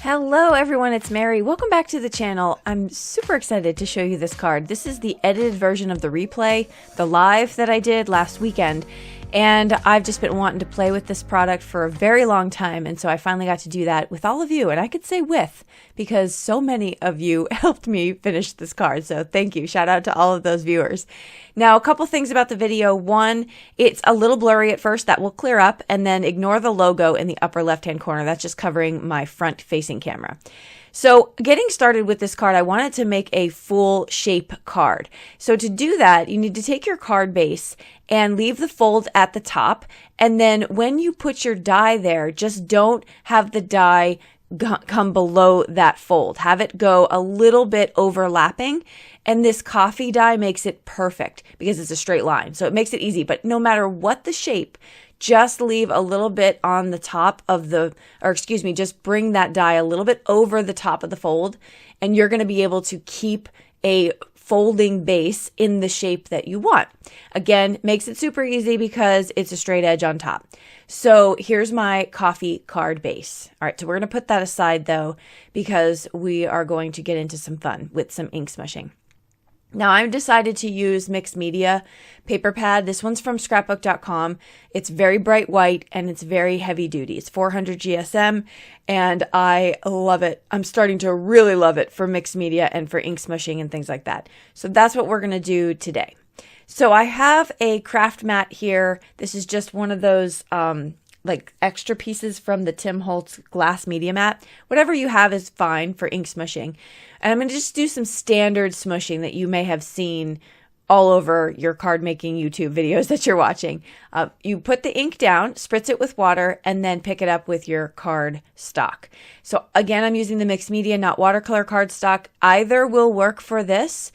Hello everyone, it's Mary. Welcome back to the channel. I'm super excited to show you this card. This is the edited version of the replay, the live that I did last weekend. And I've just been wanting to play with this product for a very long time. And so I finally got to do that with all of you. And I could say with, because so many of you helped me finish this card. So thank you. Shout out to all of those viewers. Now, a couple things about the video. One, it's a little blurry at first. That will clear up. And then ignore the logo in the upper left-hand corner. That's just covering my front-facing camera. So getting started with this card, I wanted to make a full shape card. So to do that, you need to take your card base and leave the fold at the top. And then when you put your die there, just don't have the die come below that fold. Have it go a little bit overlapping. And this coffee die makes it perfect because it's a straight line. So it makes it easy. But no matter what the shape, just leave a little bit on the top of just bring that die a little bit over the top of the fold, and you're going to be able to keep a folding base in the shape that you want. Again, makes it super easy because it's a straight edge on top. So here's my coffee card base. All right, so we're going to put that aside though, because we are going to get into some fun with some ink smushing. Now, I've decided to use mixed media paper pad. This one's from scrapbook.com. It's very bright white and it's very heavy duty. It's 400 GSM and I love it. I'm starting to really love it for mixed media and for ink smushing and things like that. So that's what we're going to do today. So I have a craft mat here. This is just one of those like extra pieces from the Tim Holtz glass media mat. Whatever you have is fine for ink smushing. And I'm going to just do some standard smushing that you may have seen all over your card making YouTube videos that you're watching. You put the ink down, spritz it with water, and then pick it up with your card stock. So again, I'm using the mixed media, not watercolor cardstock. Either will work for this.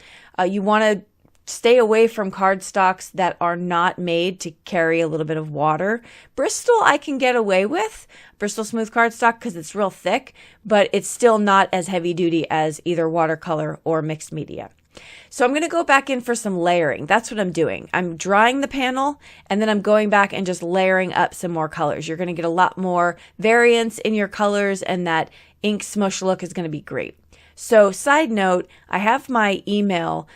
You want to stay away from cardstocks that are not made to carry a little bit of water. Bristol I can get away with, Bristol Smooth cardstock, because it's real thick, but it's still not as heavy duty as either watercolor or mixed media. So I'm going to go back in for some layering. That's what I'm doing. I'm drying the panel and then I'm going back and just layering up some more colors. You're going to get a lot more variance in your colors and that ink smush look is going to be great. So side note, I have my email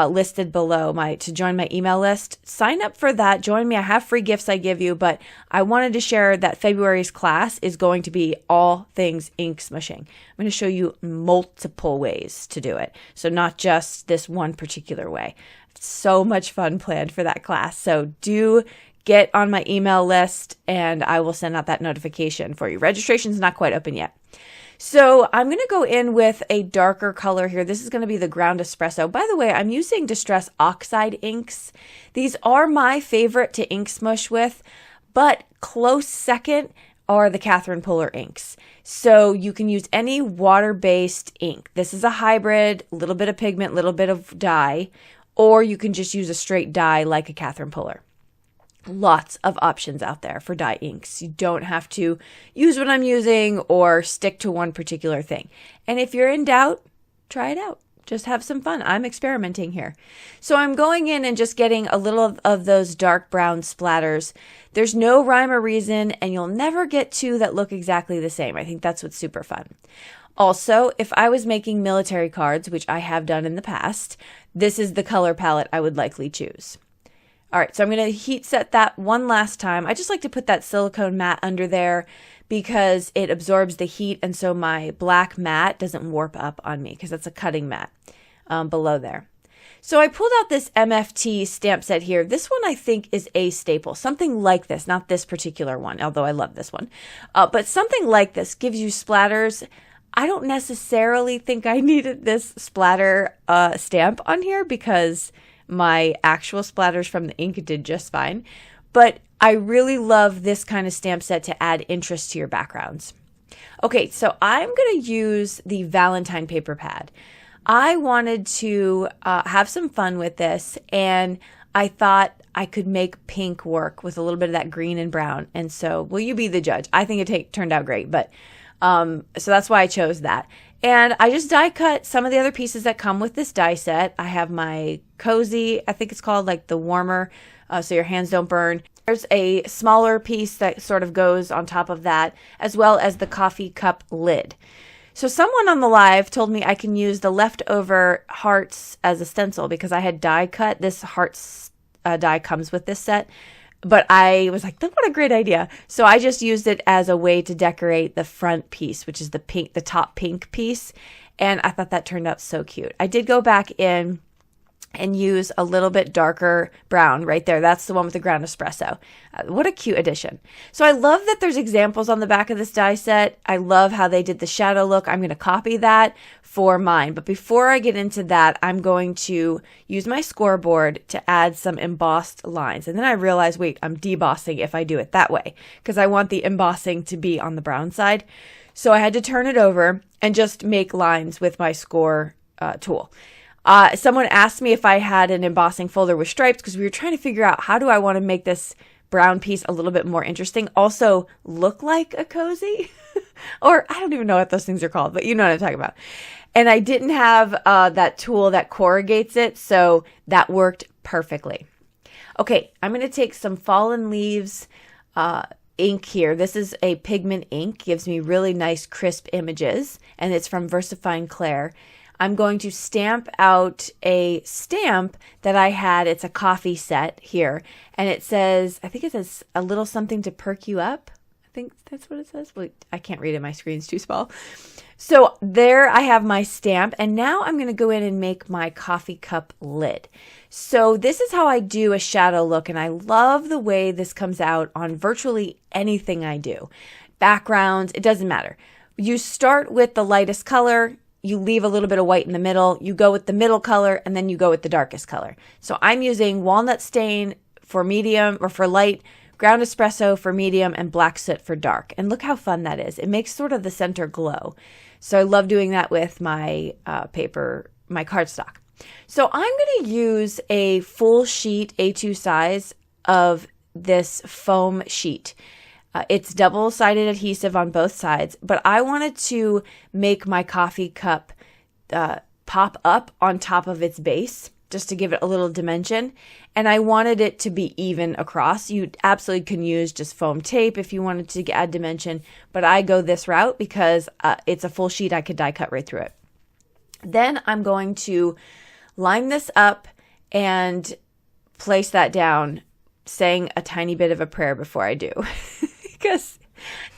listed below to join my email list. Sign up for that. Join me. I have free gifts I give you, but I wanted to share that February's class is going to be all things ink smushing. I'm going to show you multiple ways to do it. So not just this one particular way. So much fun planned for that class. So do get on my email list and I will send out that notification for you. Registration's not quite open yet. So I'm going to go in with a darker color here. This is going to be the ground espresso. By the way, I'm using Distress Oxide inks. These are my favorite to ink smush with, but close second are the Catherine Puller inks. So you can use any water-based ink. This is a hybrid, a little bit of pigment, a little bit of dye, or you can just use a straight dye like a Catherine Puller. Lots of options out there for dye inks. You don't have to use what I'm using or stick to one particular thing. And if you're in doubt, try it out. Just have some fun. I'm experimenting here. So I'm going in and just getting a little of those dark brown splatters. There's no rhyme or reason, and you'll never get two that look exactly the same. I think that's what's super fun. Also, if I was making military cards, which I have done in the past, this is the color palette I would likely choose. All right, so I'm going to heat set that one last time. I just like to put that silicone mat under there because it absorbs the heat, and so my black mat doesn't warp up on me because that's a cutting mat below there. So I pulled out this MFT stamp set here. This one I think is a staple, something like this, not this particular one, although I love this one. But something like this gives you splatters. I don't necessarily think I needed this splatter stamp on here because my actual splatters from the ink did just fine, but I really love this kind of stamp set to add interest to your backgrounds. Okay, so I'm going to use the Valentine paper pad. I wanted to have some fun with this, and I thought I could make pink work with a little bit of that green and brown, and so will you be the judge? I think it turned out great, but so that's why I chose that. And I just die cut some of the other pieces that come with this die set. I have my cozy, I think it's called like the warmer, so your hands don't burn. There's a smaller piece that sort of goes on top of that, as well as the coffee cup lid. So someone on the live told me I can use the leftover hearts as a stencil because I had die cut. This hearts die comes with this set. But I was like, what a great idea. So I just used it as a way to decorate the front piece, which is the pink, the top pink piece. And I thought that turned out so cute. I did go back in and use a little bit darker brown right there. That's the one with the ground espresso. What a cute addition. So I love that there's examples on the back of this die set. I love how they did the shadow look. I'm going to copy that for mine. But before I get into that, I'm going to use my scoreboard to add some embossed lines. And then I realized, wait, I'm debossing if I do it that way because I want the embossing to be on the brown side. So I had to turn it over and just make lines with my score tool. Someone asked me if I had an embossing folder with stripes because we were trying to figure out how do I want to make this brown piece a little bit more interesting. Also look like a cozy or I don't even know what those things are called, but you know what I'm talking about. And I didn't have that tool that corrugates it, so that worked perfectly. Okay, I'm going to take some fallen leaves ink here. This is a pigment ink, gives me really nice crisp images, and it's from Versifying Claire. I'm going to stamp out a stamp that I had. It's a coffee set here, and it says, I think it says a little something to perk you up. I think that's what it says. Well, I can't read it. My screen's too small. So there I have my stamp, and now I'm going to go in and make my coffee cup lid. So this is how I do a shadow look, and I love the way this comes out on virtually anything I do. Backgrounds, it doesn't matter. You start with the lightest color, you leave a little bit of white in the middle, you go with the middle color, and then you go with the darkest color. So I'm using walnut stain for medium or for light, ground espresso for medium, and black soot for dark. And look how fun that is. It makes sort of the center glow. So I love doing that with my paper, my cardstock. So I'm going to use a full sheet A2 size of this foam sheet. It's double-sided adhesive on both sides, but I wanted to make my coffee cup pop up on top of its base just to give it a little dimension, and I wanted it to be even across. You absolutely can use just foam tape if you wanted to add dimension, but I go this route because it's a full sheet. I could die cut right through it. Then I'm going to line this up and place that down, saying a tiny bit of a prayer before I do. Because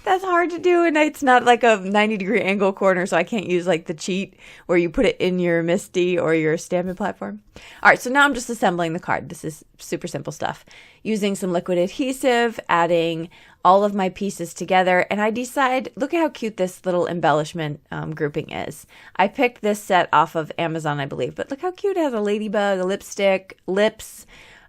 that's hard to do, and it's not like a 90-degree angle corner, so I can't use like the cheat where you put it in your Misty or your stamping platform. All right, so now I'm just assembling the card. This is super simple stuff. Using some liquid adhesive, adding all of my pieces together, and I decide, look at how cute this little embellishment grouping is. I picked this set off of Amazon, I believe, but look how cute. It has a ladybug, a lipstick, lips.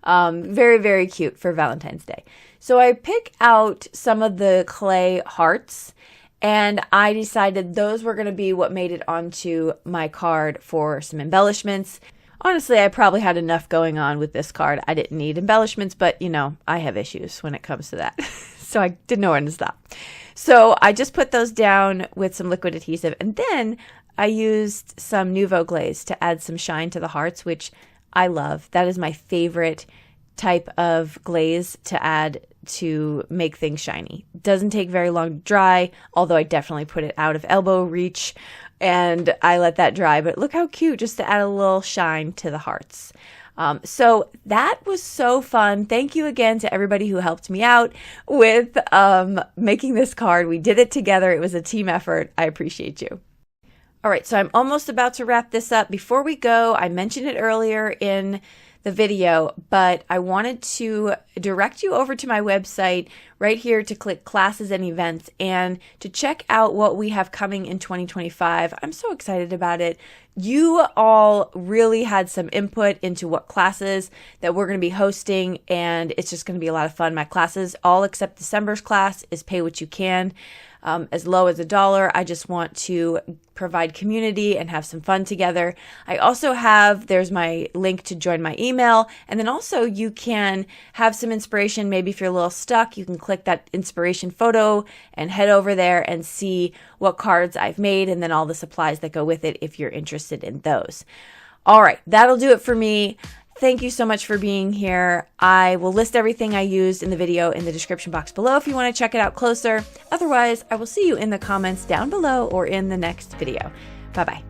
Very, very cute for Valentine's Day. So I pick out some of the clay hearts, and I decided those were going to be what made it onto my card for some embellishments. Honestly, I probably had enough going on with this card. I didn't need embellishments, but you know, I have issues when it comes to that. So I didn't know when to stop. So I just put those down with some liquid adhesive, and then I used some Nouveau glaze to add some shine to the hearts, which I love. That is my favorite type of glaze to add to make things shiny. Doesn't take very long to dry, although I definitely put it out of elbow reach and I let that dry. But look how cute, just to add a little shine to the hearts. So that was so fun. Thank you again to everybody who helped me out with making this card. We did it together. It was a team effort. I appreciate you. All right, so I'm almost about to wrap this up. Before we go, I mentioned it earlier in the video, but I wanted to direct you over to my website right here to click classes and events and to check out what we have coming in 2025. I'm so excited about it. You all really had some input into what classes that we're going to be hosting, and it's just going to be a lot of fun. My classes, all except December's class, is pay what you can. As low as $1. I just want to provide community and have some fun together. I also have, there's my link to join my email. And then also you can have some inspiration. Maybe if you're a little stuck, you can click that inspiration photo and head over there and see what cards I've made and then all the supplies that go with it if you're interested in those. All right, that'll do it for me. Thank you so much for being here. I will list everything I used in the video in the description box below if you want to check it out closer. Otherwise, I will see you in the comments down below or in the next video. Bye-bye.